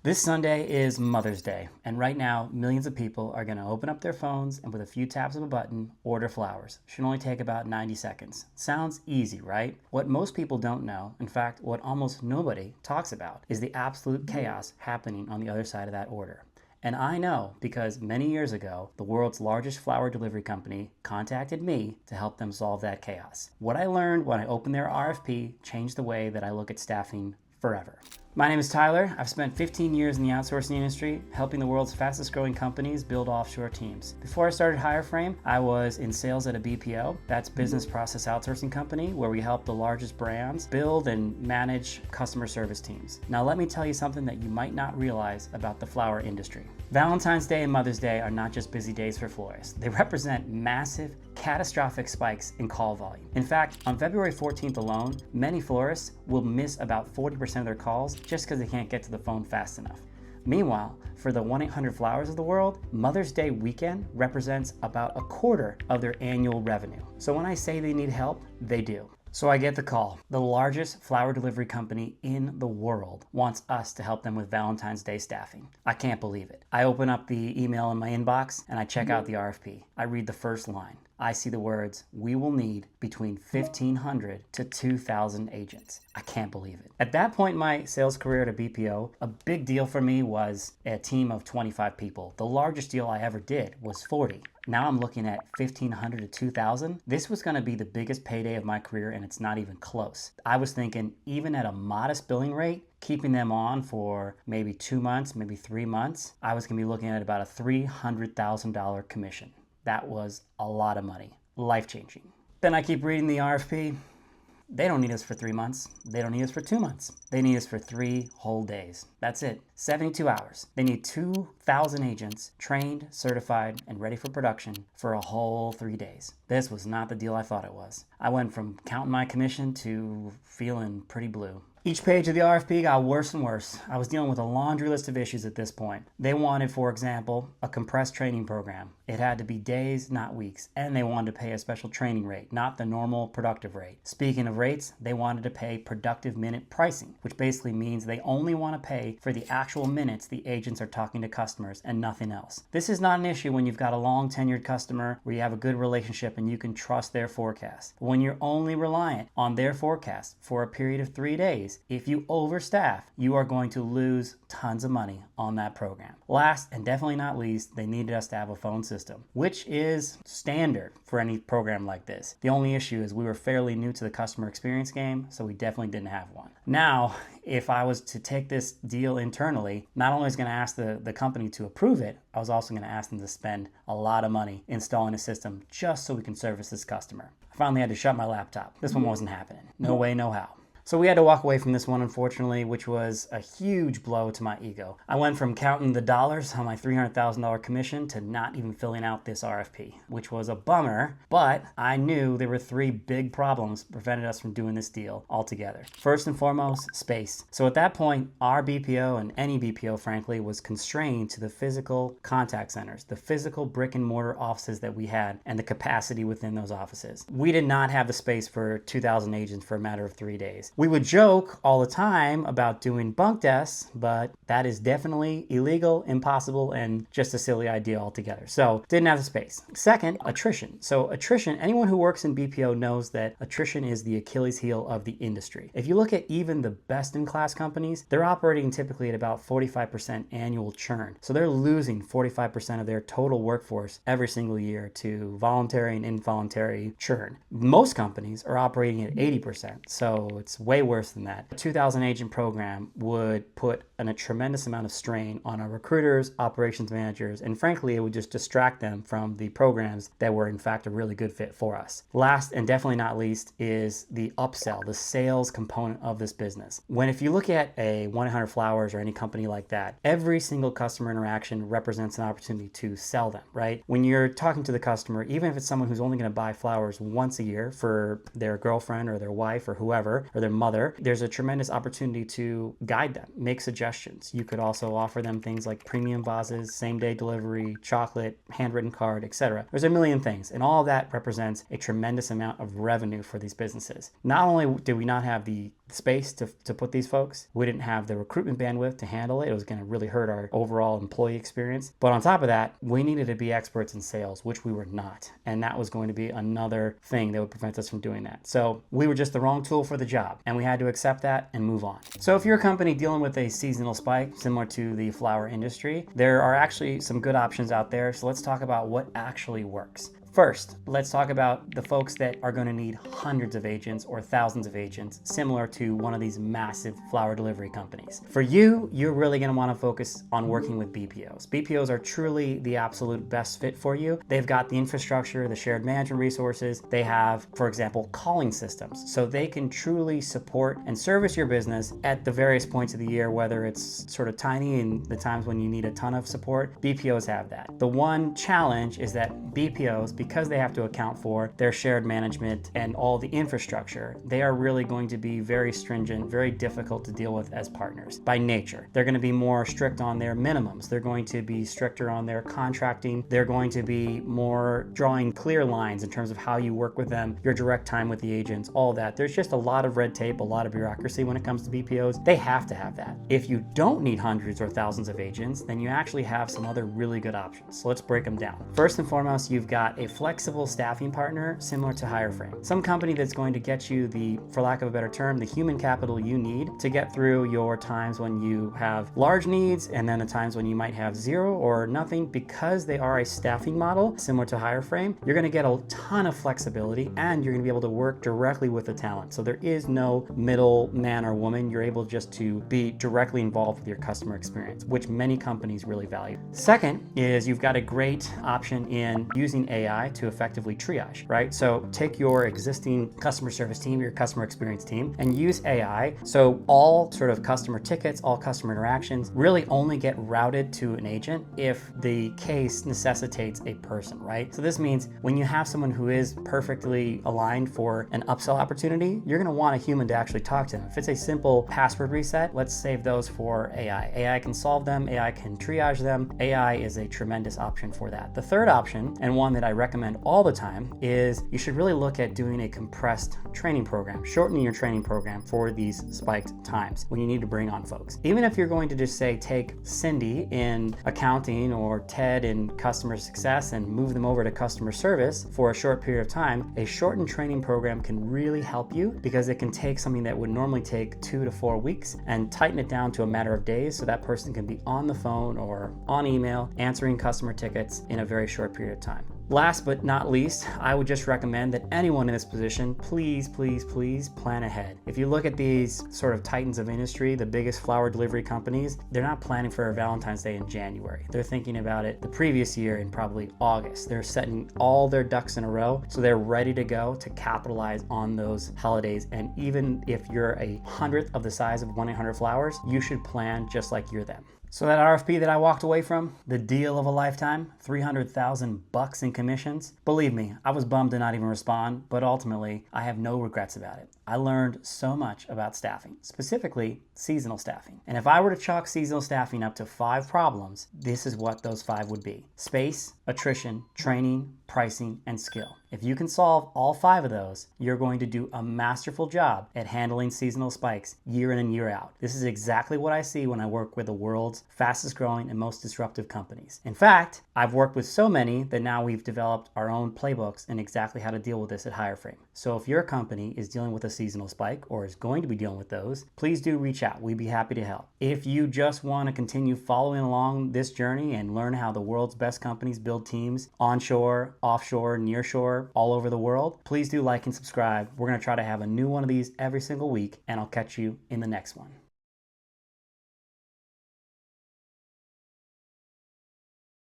This Sunday is Mother's Day, and right now, millions of people are going to open up their phones and with a few taps of a button, order flowers. Should only take about 90 seconds. Sounds easy, right? What most people don't know, in fact, what almost nobody talks about, is the absolute chaos happening on the other side of that order. And I know because many years ago, the world's largest flower delivery company contacted me to help them solve that chaos. What I learned when I opened their RFP changed the way that I look at staffing forever. My name is Tyler. I've spent 15 years in the outsourcing industry, helping the world's fastest growing companies build offshore teams. Before I started Hireframe, I was in sales at a BPO, that's business process outsourcing company, where we help the largest brands build and manage customer service teams. Now let me tell you something that you might not realize about the flower industry. Valentine's Day and Mother's Day are not just busy days for florists. They represent massive, catastrophic spikes in call volume. In fact, on February 14th alone, many florists will miss about 40% of their calls just because they can't get to the phone fast enough. Meanwhile, for the 1-800-Flowers of the world, Mother's Day weekend represents about a quarter of their annual revenue. So when I say they need help, they do. So I get the call. The largest flower delivery company in the world wants us to help them with Valentine's Day staffing. I can't believe it. I open up the email in my inbox and I check out the RFP. I read the first line. I see the words, "We will need between 1,500 to 2,000 agents." I can't believe it. At that point in my sales career at a BPO, a big deal for me was a team of 25 people. The largest deal I ever did was 40. Now I'm looking at 1,500 to 2,000. This was going to be the biggest payday of my career, and it's not even close. I was thinking, even at a modest billing rate, keeping them on for maybe 2 months, maybe 3 months, I was going to be looking at about a $300,000 commission. That was a lot of money. Life-changing. Then I keep reading the RFP. They don't need us for 3 months. They don't need us for 2 months. They need us for 3 whole days. That's it. 72 hours. They need 2,000 agents trained, certified, and ready for production for a whole 3 days. This was not the deal I thought it was. I went from counting my commission to feeling pretty blue. Each page of the RFP got worse and worse. I was dealing with a laundry list of issues at this point. They wanted, for example, a compressed training program. It had to be days, not weeks. And they wanted to pay a special training rate, not the normal productive rate. Speaking of rates, they wanted to pay productive minute pricing, which basically means they only want to pay for the actual minutes the agents are talking to customers and nothing else. This is not an issue when you've got a long tenured customer where you have a good relationship and you can trust their forecast. But when you're only reliant on their forecast for a period of 3 days, if you overstaff, you are going to lose tons of money on that program. Last and definitely not least, they needed us to have a phone system, which is standard for any program like this. The only issue is we were fairly new to the customer experience game, so we definitely didn't have one. Now, if I was to take this deal internally, not only was I going to ask the company to approve it, I was also going to ask them to spend a lot of money installing a system just so we can service this customer. I finally had to shut my laptop. This one wasn't happening. No way, no how. So we had to walk away from this one, unfortunately, which was a huge blow to my ego. I went from counting the dollars on my $300,000 commission to not even filling out this RFP, which was a bummer, but I knew there were 3 big problems that prevented us from doing this deal altogether. First and foremost, space. So at that point, our BPO and any BPO, frankly, was constrained to the physical contact centers, the physical brick and mortar offices that we had and the capacity within those offices. We did not have the space for 2,000 agents for a matter of 3 days. We would joke all the time about doing bunk desks, but that is definitely illegal, impossible, and just a silly idea altogether. So didn't have the space. Second, attrition. So attrition, anyone who works in BPO knows that attrition is the Achilles heel of the industry. If you look at even the best in class companies, they're operating typically at about 45% annual churn. So they're losing 45% of their total workforce every single year to voluntary and involuntary churn. Most companies are operating at 80%. So it's way worse than that. A 2,000 agent program would put a tremendous amount of strain on our recruiters, operations managers, and frankly, it would just distract them from the programs that were in fact a really good fit for us. Last and definitely not least is the upsell, the sales component of this business. If you look at a 1-800-Flowers or any company like that, every single customer interaction represents an opportunity to sell them, right? When you're talking to the customer, even if it's someone who's only going to buy flowers once a year for their girlfriend or their wife or whoever, or their mother, there's a tremendous opportunity to guide them, make suggestions. You could also offer them things like premium vases, same-day delivery, chocolate, handwritten card, etc. There's a million things, and all of that represents a tremendous amount of revenue for these businesses. Not only do we not have the space to put these folks. We didn't have the recruitment bandwidth to handle it. It was going to really hurt our overall employee experience. But on top of that, we needed to be experts in sales, which we were not. And that was going to be another thing that would prevent us from doing that. So we were just the wrong tool for the job, and we had to accept that and move on. So if you're a company dealing with a seasonal spike similar to the flower industry, there are actually some good options out there. So let's talk about what actually works. First, let's talk about the folks that are going to need hundreds of agents or thousands of agents, similar to one of these massive flower delivery companies. For you, you're really going to want to focus on working with BPOs. BPOs are truly the absolute best fit for you. They've got the infrastructure, the shared management resources. They have, for example, calling systems, so they can truly support and service your business at the various points of the year, whether it's sort of tiny and the times when you need a ton of support. BPOs have that. The one challenge is that BPOs, because they have to account for their shared management and all the infrastructure, they are really going to be very stringent, very difficult to deal with as partners by nature. They're going to be more strict on their minimums. They're going to be stricter on their contracting. They're going to be more drawing clear lines in terms of how you work with them, your direct time with the agents, all that. There's just a lot of red tape, a lot of bureaucracy when it comes to BPOs. They have to have that. If you don't need hundreds or thousands of agents, then you actually have some other really good options. So let's break them down. First and foremost, you've got a flexible staffing partner similar to Hireframe. Some company that's going to get you the, for lack of a better term, the human capital you need to get through your times when you have large needs and then the times when you might have zero or nothing. Because they are a staffing model similar to Hireframe, you're going to get a ton of flexibility and you're going to be able to work directly with the talent. So there is no middle man or woman. You're able just to be directly involved with your customer experience, which many companies really value. Second is you've got a great option in using AI to effectively triage, right? So take your existing customer service team, your customer experience team, and use AI. So all sort of customer tickets, all customer interactions really only get routed to an agent if the case necessitates a person, right? So this means when you have someone who is perfectly aligned for an upsell opportunity, you're going to want a human to actually talk to them. If it's a simple password reset, let's save those for AI. AI can solve them. AI can triage them. AI is a tremendous option for that. The third option, and one that I recommend all the time, is you should really look at doing a compressed training program, shortening your training program for these spiked times when you need to bring on folks. Even if you're going to just say take Cindy in accounting or Ted in customer success and move them over to customer service for a short period of time, a shortened training program can really help you because it can take something that would normally take 2 to 4 weeks and tighten it down to a matter of days so that person can be on the phone or on email answering customer tickets in a very short period of time. Last but not least, I would just recommend that anyone in this position, please plan ahead. If you look at these sort of titans of industry, the biggest flower delivery companies, they're not planning for Valentine's Day in January. They're thinking about it the previous year in probably August. They're setting all their ducks in a row so they're ready to go to capitalize on those holidays. And even if you're a hundredth of the size of 1-800-Flowers, you should plan just like you're them. So that RFP that I walked away from, the deal of a lifetime, $300,000 in commissions. Believe me, I was bummed to not even respond, but ultimately, I have no regrets about it. I learned so much about staffing, specifically seasonal staffing. And if I were to chalk seasonal staffing up to 5 problems, this is what those 5 would be: space, attrition, training, pricing, and skill. If you can solve all 5 of those, you're going to do a masterful job at handling seasonal spikes year in and year out. This is exactly what I see when I work with the world's fastest growing and most disruptive companies. In fact, I've worked with so many that now we've developed our own playbooks and exactly how to deal with this at Hireframe. So if your company is dealing with a seasonal spike or is going to be dealing with those, please do reach out. We'd be happy to help. If you just want to continue following along this journey and learn how the world's best companies build teams onshore, offshore, nearshore, all over the world, please do like and subscribe. We're going to try to have a new one of these every single week, and I'll catch you in the next one.